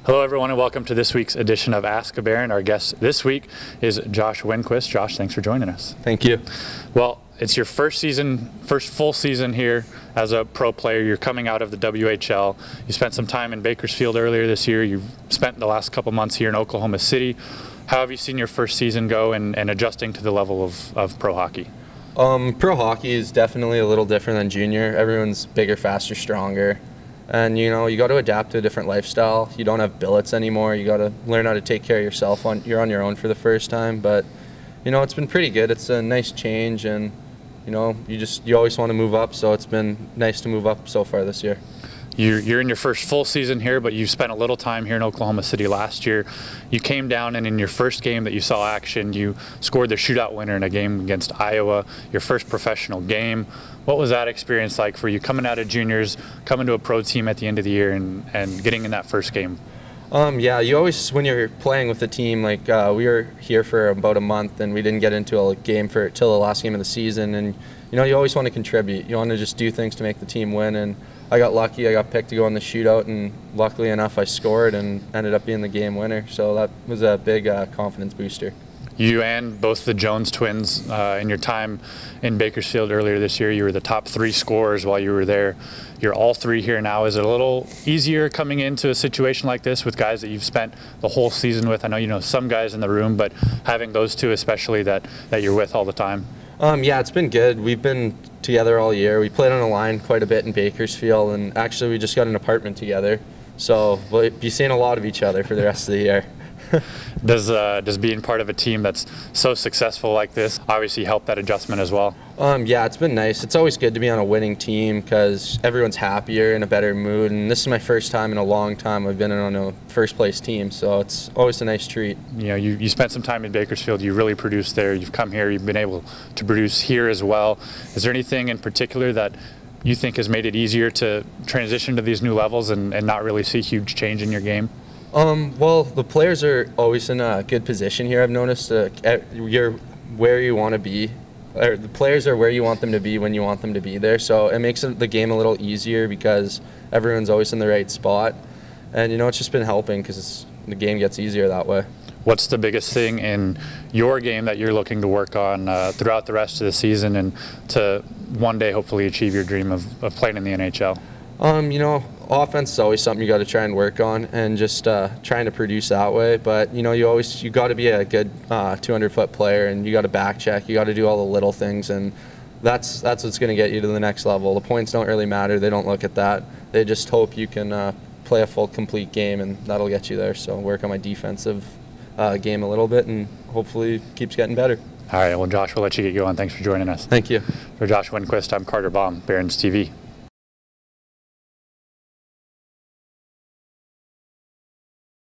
Hello everyone and welcome to this week's edition of Ask a Baron. Our guest this week is Josh Winquist. Josh, thanks for joining us. Thank you. Well, it's your first full season here as a pro player. You're coming out of the WHL. You spent some time in Bakersfield earlier this year. You've spent the last couple months here in Oklahoma City. How have you seen your first season go and adjusting to the level of pro hockey? Pro hockey is definitely a little different than junior. Everyone's bigger, faster, stronger. And you got to adapt to a different lifestyle. You don't have billets anymore. You got to learn how to take care of yourself. You're on your own for the first time, but it's been pretty good. It's a nice change, and you always want to move up. So it's been nice to move up so far this year. You're in your first full season here, but you spent a little time here in Oklahoma City last year. You came down, and in your first game that you saw action, you scored the shootout winner in a game against Iowa, your first professional game. What was that experience like for you, coming out of juniors, coming to a pro team at the end of the year, and getting in that first game? Yeah, you always, when you're playing with the team, like we were here for about a month, and we didn't get into a game till the last game of the season, and you always want to contribute. You want to just do things to make the team win, and I got lucky. I got picked to go in the shootout, and luckily enough I scored and ended up being the game winner, so that was a big confidence booster. You and both the Jones twins, in your time in Bakersfield earlier this year, you were the top 3 scorers while you were there. You're all 3 here now. Is it a little easier coming into a situation like this with guys that you've spent the whole season with? I know you know some guys in the room, but having those 2 especially that you're with all the time. Yeah, it's been good. We've been together all year. We played on a line quite a bit in Bakersfield, and actually we just got an apartment together. So we'll be seeing a lot of each other for the rest of the year. Does being part of a team that's so successful like this obviously help that adjustment as well? Yeah, it's been nice. It's always good to be on a winning team because everyone's happier, in a better mood, and this is my first time in a long time I've been on a first place team, so it's always a nice treat. You spent some time in Bakersfield. You really produced there. You've come here. You've been able to produce here as well. Is there anything in particular that you think has made it easier to transition to these new levels and not really see huge change in your game? Well, the players are always in a good position here. I've noticed you're where you want to be. Or the players are where you want them to be when you want them to be there. So it makes the game a little easier because everyone's always in the right spot. And, it's just been helping because the game gets easier that way. What's the biggest thing in your game that you're looking to work on throughout the rest of the season and to one day hopefully achieve your dream of playing in the NHL? Offense is always something you got to try and work on, and just trying to produce that way. But you got to be a good 200-foot player, and you got to back check. You got to do all the little things, and that's what's going to get you to the next level. The points don't really matter. They don't look at that. They just hope you can play a full, complete game, and that'll get you there. So work on my defensive game a little bit, and hopefully keeps getting better. All right. Well, Josh, we'll let you get going. Thanks for joining us. Thank you. For Josh Winquist, I'm Carter Baum, Barons TV.